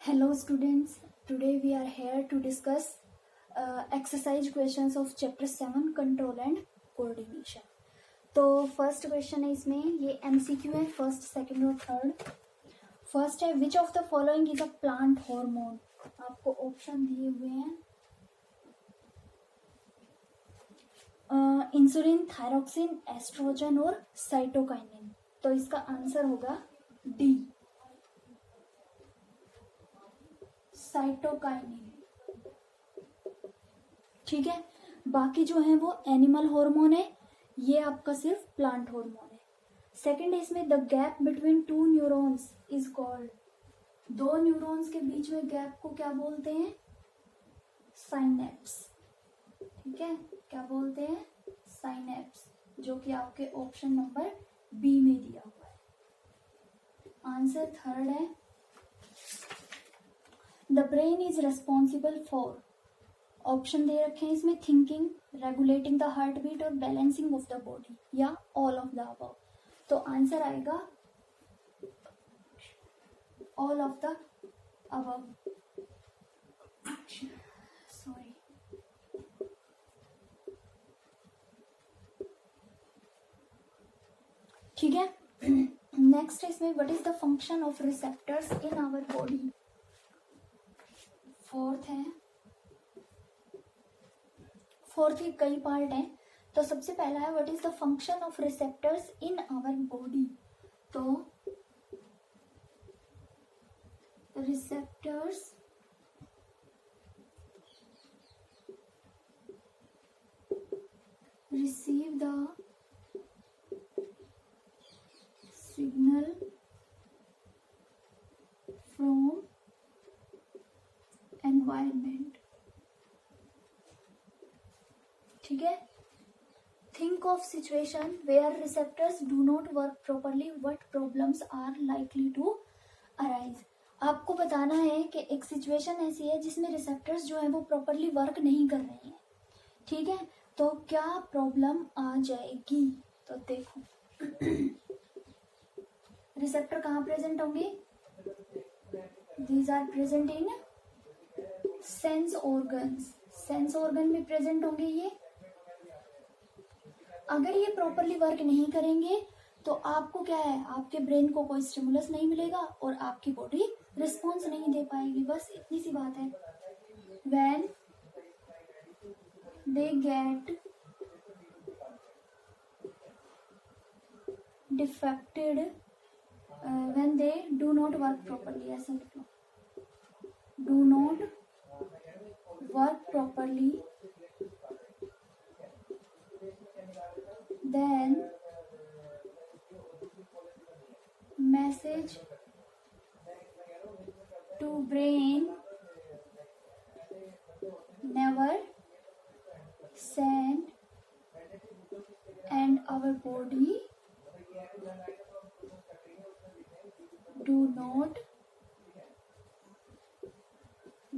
Hello students, today we are here to discuss exercise questions of chapter 7 control and coordination. तो first question है इसमें, ये MCQ है, first second और third. First है which of the following is a plant hormone. आपको option दिए हुए हैं इंसुलिन, थायरोक्सिन, एस्ट्रोजन और साइटोकाइनिन. तो इसका आंसर होगा डी, साइटोकाइनिन. ठीक है, बाकी जो है वो एनिमल हार्मोन है, ये आपका सिर्फ प्लांट हार्मोन है. सेकंड है इसमें the gap between two neurons is called. दो न्यूरॉन्स के बीच में गैप को क्या बोलते हैं? साइनेप्स. ठीक है, क्या बोलते हैं? साइनेप्स, जो कि आपके ऑप्शन नंबर बी में दिया हुआ है. आंसर थर्ड है the brain is responsible for. Option दे रखे हैं इसमें thinking, regulating the heart beat और बैलेंसिंग ऑफ द बॉडी, या ऑल ऑफ द अबव. तो आंसर आएगा all of the above. Sorry. ठीक है, नेक्स्ट इसमें what is the function of receptors in our body. Fourth है, फोर्थ के कई पार्ट हैं. तो सबसे पहला है what is the function of receptors in our body. तो receptors receive the signal from environment. ठीक है, think of situation where receptors do not work properly, what problems are likely to arise. आपको बताना है कि एक सिचुएशन ऐसी है जिसमें रिसेप्टर्स जो है वो प्रॉपरली वर्क नहीं कर रही हैं. ठीक है, तो क्या प्रॉब्लम आ जाएगी. तो देखो रिसेप्टर कहाँ प्रेजेंट होंगे? These are present in sense organs. Sense organ में प्रेजेंट होंगे ये. अगर ये प्रॉपरली वर्क नहीं करेंगे तो आपको क्या है, आपके ब्रेन को कोई स्टिमुलस नहीं मिलेगा और आपकी बॉडी रिस्पॉन्स नहीं दे पाएगी. बस इतनी सी बात है. When they get defected, when they do not work properly, ऐसा लिखो, do not work properly, then message to brain never send, and our body do not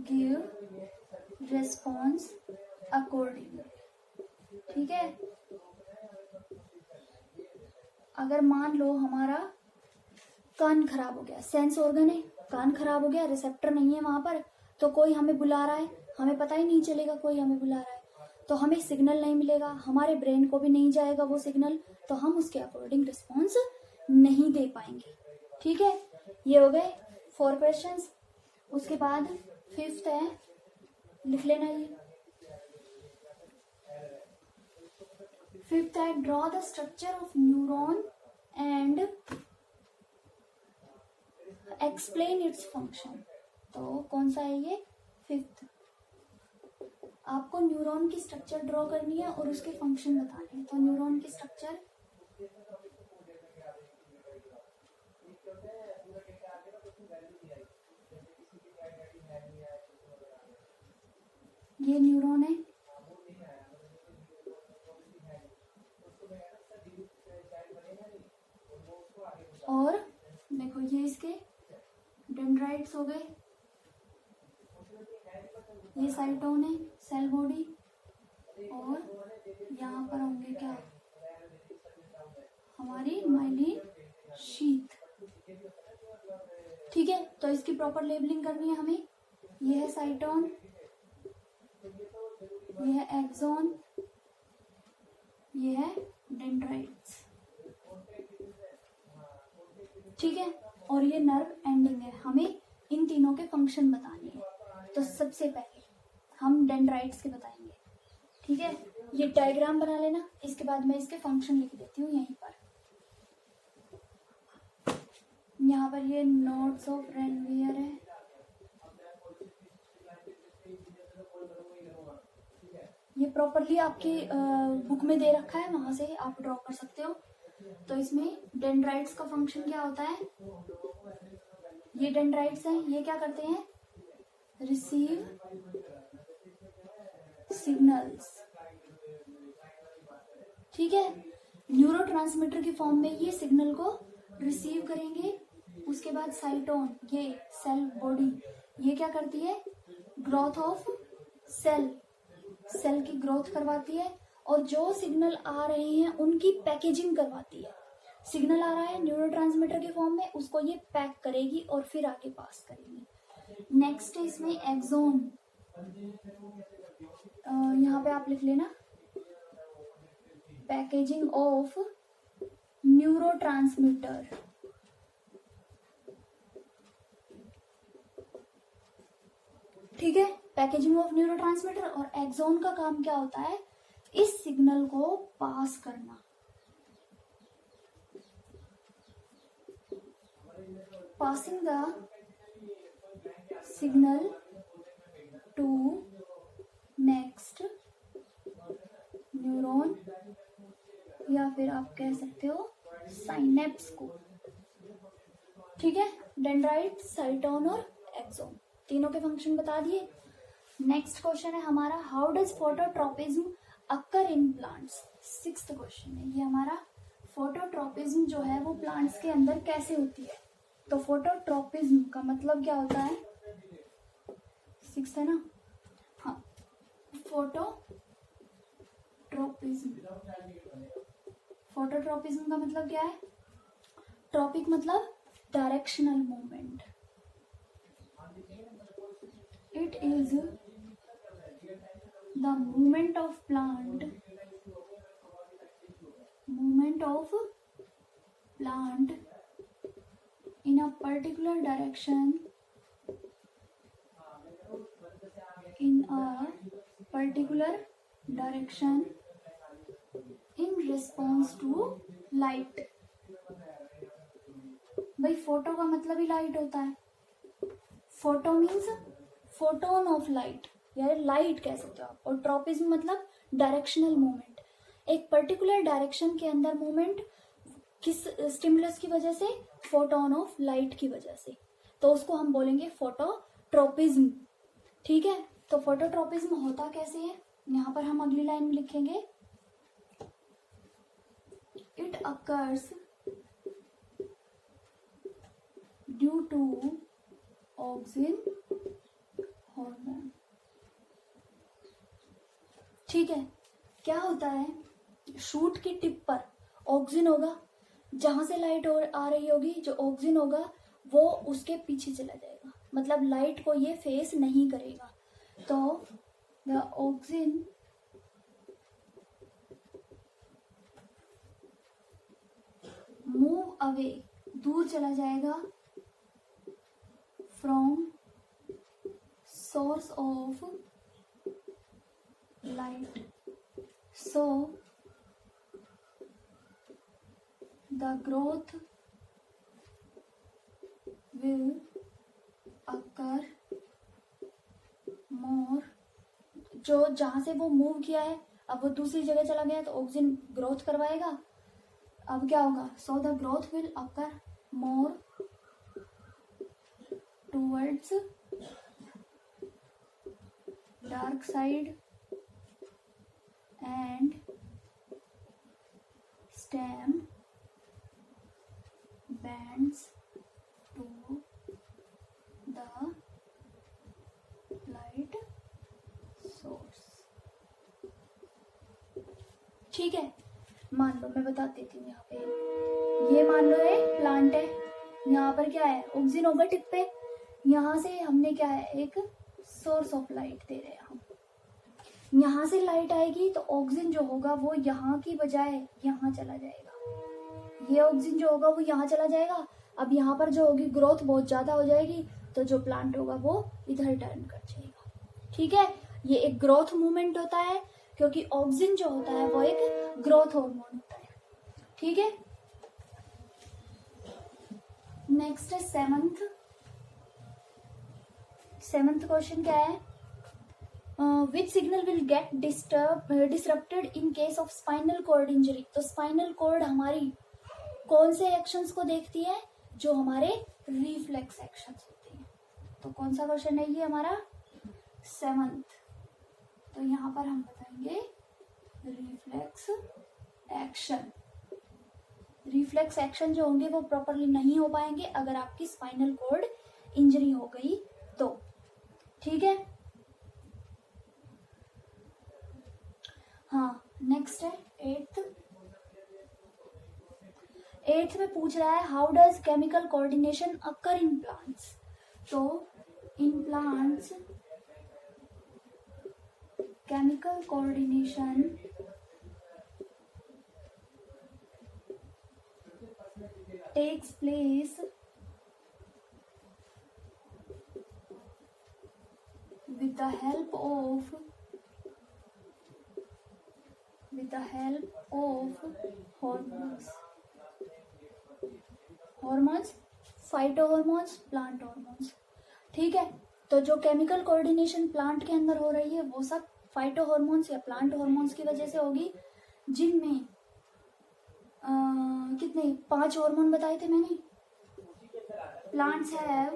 give response accordingly. ठीक है, अगर मान लो हमारा कान खराब हो गया, सेंस ऑर्गन है, कान खराब हो गया, रिसेप्टर नहीं है वहां पर, तो कोई हमें बुला रहा है, हमें पता ही नहीं चलेगा कोई हमें बुला रहा है, तो हमें सिग्नल नहीं मिलेगा, हमारे ब्रेन को भी नहीं जाएगा वो सिग्नल, तो हम उसके अकॉर्डिंग रिस्पॉन्स नहीं दे पाएंगे. ठीक है, ये हो गए 4 क्वेश्चंस. उसके बाद फिफ्थ है, लिख लेना ये. फिफ्थ है draw the structure of neuron and explain its function. तो कौन सा है ये? फिफ्थ. आपको न्यूरॉन की स्ट्रक्चर ड्रॉ करनी है और उसके फंक्शन बताने हैं. तो न्यूरॉन की स्ट्रक्चर, ये न्यूरॉन है, और देखो ये इसके डेंड्राइट्स हो गए, ये साइटोन है, सेल बॉडी, और यहाँ पर होंगे क्या, हमारी माइलिन शीथ. ठीक है, तो इसकी प्रॉपर लेबलिंग करनी है हमें। ये है साइटोन, ये है एक्सोन, ये है डेंड्राइट्स। ठीक है, और ये नर्व एंडिंग है। हमें इन तीनों के फंक्शन बताने हैं। तो सबसे पहले हम डेंड्राइट्स के बताएंगे। ठीक है, ये डायग्राम बना लेना, इसके बाद मैं इसके फंक्शन लिख देती हूँ यहीं पर। यहाँ पर ये नोट्स ऑफ रेनवियर है। ये प्रॉपरली आपकी बुक में दे रखा है, वहां से आप ड्रॉ कर सकते हो। तो इसमें डेंड्राइट्स का फंक्शन क्या होता है, ये डेंड्राइट्स हैं, ये क्या करते हैं, रिसीव सिग्नल्स। ठीक है, न्यूरोट्रांसमीटर की फॉर्म में ये सिग्नल को रिसीव करेंगे। उसके बाद साइटोन, ये सेल बॉडी, ये क्या करती है, ग्रोथ ऑफ सेल, सेल की ग्रोथ करवाती है, और जो सिग्नल आ रहे हैं उनकी पैकेजिंग करवाती है। सिग्नल आ रहा है न्यूरोट्रांसमीटर के फॉर्म में, उसको ये पैक करेगी और फिर आगे पास करेगी। नेक्स्ट है इसमें एक्सोन, यहाँ पे आप लिख लेना, पैकेजिंग ऑफ न्यूरोट्रांसमीटर। ठीक है, पैकेजिंग ऑफ न्यूरोट्रांसमीटर। और एक्सोन का काम क्या होता है, इस सिग्नल को पास करना। Passing the signal to next neuron, या फिर आप कह सकते हो साइनेप्स को। ठीक है, डेंड्राइट, साइटोन और एक्सोन, तीनों के फंक्शन बता दिए। नेक्स्ट क्वेश्चन है हमारा, how does phototropism occur in plants. 6th question है ये हमारा, फोटोट्रोपिज्म जो है वो प्लांट्स के अंदर कैसे होती है। तो फोटोट्रोपिज्म का मतलब क्या होता है, 6 है ना, हाँ, फोटोट्रोपिज्म, फोटोट्रोपिज्म का मतलब क्या है, ट्रॉपिक मतलब directional movement. It is the movement of plant, movement of plant in a particular direction, in response to light। भाई फोटो का मतलब ही लाइट होता है, photo means photon of light, या लाइट कह सकते हो आप। और ट्रोपिज्म मतलब डायरेक्शनल मूवमेंट, एक पर्टिकुलर डायरेक्शन के अंदर मूवमेंट, किस स्टिमुलस की वजह से, फोटोन ऑफ लाइट की वजह से, तो उसको हम बोलेंगे फोटोट्रोपिज्म। ठीक है, तो फोटोट्रोपिज्म होता कैसे है, यहाँ पर हम अगली लाइन में लिखेंगे, it occurs due to auxin hormone. ठीक है, क्या होता है, शूट की टिप पर ऑक्सिन होगा, जहां से लाइट आ रही होगी, जो ऑक्सिन होगा वो उसके पीछे चला जाएगा, मतलब लाइट को ये फेस नहीं करेगा। तो द ऑक्सिन मूव अवे, दूर चला जाएगा, from source of light, so the growth will occur more। जो जहां से वो मूव किया है, अब वो दूसरी जगह चला गया तो ऑक्सीजन ग्रोथ करवाएगा। अब क्या होगा, so the growth will occur more towards dark side and stem bends to the light source। ठीक है, मान लो, मैं बता देती हूँ, यहाँ पे ये मान लो ये प्लांट है, यहाँ पर क्या है, ऑक्सीजन होगा टिप पे, यहाँ से हमने क्या है, एक सोर्स ऑफ लाइट दे रहे हैं हम। यहाँ से लाइट आएगी तो ऑक्सीजन जो होगा वो यहाँ की बजाय यहाँ चला जाएगा, ये ऑक्सीजन जो होगा वो यहाँ चला जाएगा। अब यहाँ पर जो होगी ग्रोथ बहुत ज्यादा हो जाएगी, तो जो प्लांट होगा वो इधर टर्न कर जाएगा। ठीक है, ये एक ग्रोथ मूवमेंट होता है, क्योंकि ऑक्सीजन जो होता है वो एक ग्रोथ हार्मोन होता है। ठीक है, नेक्स्ट है सेवंथ क्वेश्चन क्या है, which signal will get disrupted in case of spinal cord injury. तो स्पाइनल कॉर्ड हमारी कौन से एक्शंस को देखती है, जो हमारे रिफ्लेक्स एक्शंस होते हैं। तो कौन सा क्वेश्चन है ये हमारा, 7th। तो यहाँ पर हम बताएंगे रिफ्लेक्स एक्शन। रिफ्लेक्स एक्शन जो होंगे वो प्रॉपरली नहीं हो पाएंगे अगर आपकी स्पाइनल कॉर्ड इंजरी हो गई तो। ठीक है, हाँ नेक्स्ट है 8th में पूछ रहा है how does chemical coordination occur in plants. तो in plants chemical coordination takes place with the help of hormones, phytohormones, plant hormones। ठीक है, तो जो केमिकल कोऑर्डिनेशन प्लांट के अंदर हो रही है वो सब फाइटोहॉर्मोन्स या प्लांट हॉर्मोन्स की वजह से होगी, जिनमें कितने 5 हार्मोन बताए थे मैंने। प्लांट्स हैव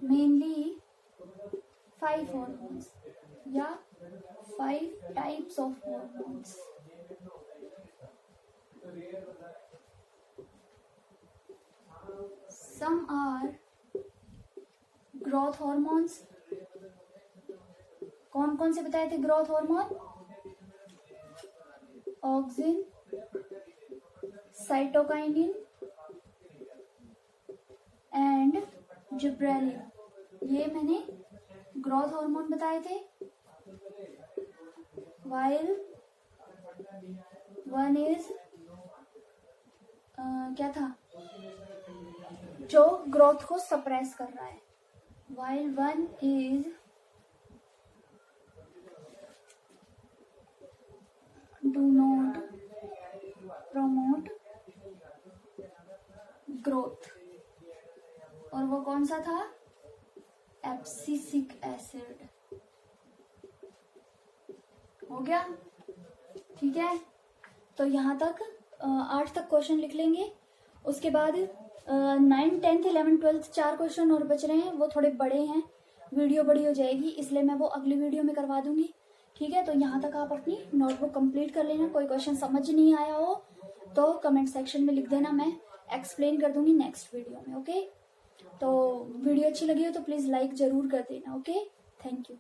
मेनली 5 हार्मोन्स या 5 types of hormones. Some are growth hormones. कौन कौन से बताए थे growth hormone, auxin, cytokinin and gibberellin. ये मैंने ग्रोथ हार्मोन बताए थे। वाइल वन इज क्या था, जो ग्रोथ को सप्रेस कर रहा है। While one is do not promote growth, और वो कौन सा था, एब्सिसिक एसिड। हो गया, ठीक है। तो यहाँ तक 8 तक क्वेश्चन लिख लेंगे। उसके बाद 9, 10, 11, 12 4 क्वेश्चन और बच रहे हैं, वो थोड़े बड़े हैं, वीडियो बड़ी हो जाएगी, इसलिए मैं वो अगली वीडियो में करवा दूंगी। ठीक है, तो यहाँ तक आप अपनी नोटबुक कंप्लीट कर लेना। कोई क्वेश्चन समझ नहीं आया हो तो कमेंट सेक्शन में लिख देना, मैं एक्सप्लेन कर दूंगी नेक्स्ट वीडियो में। ओके, तो वीडियो अच्छी लगी हो तो प्लीज लाइक जरूर कर देना। Okay, thank you.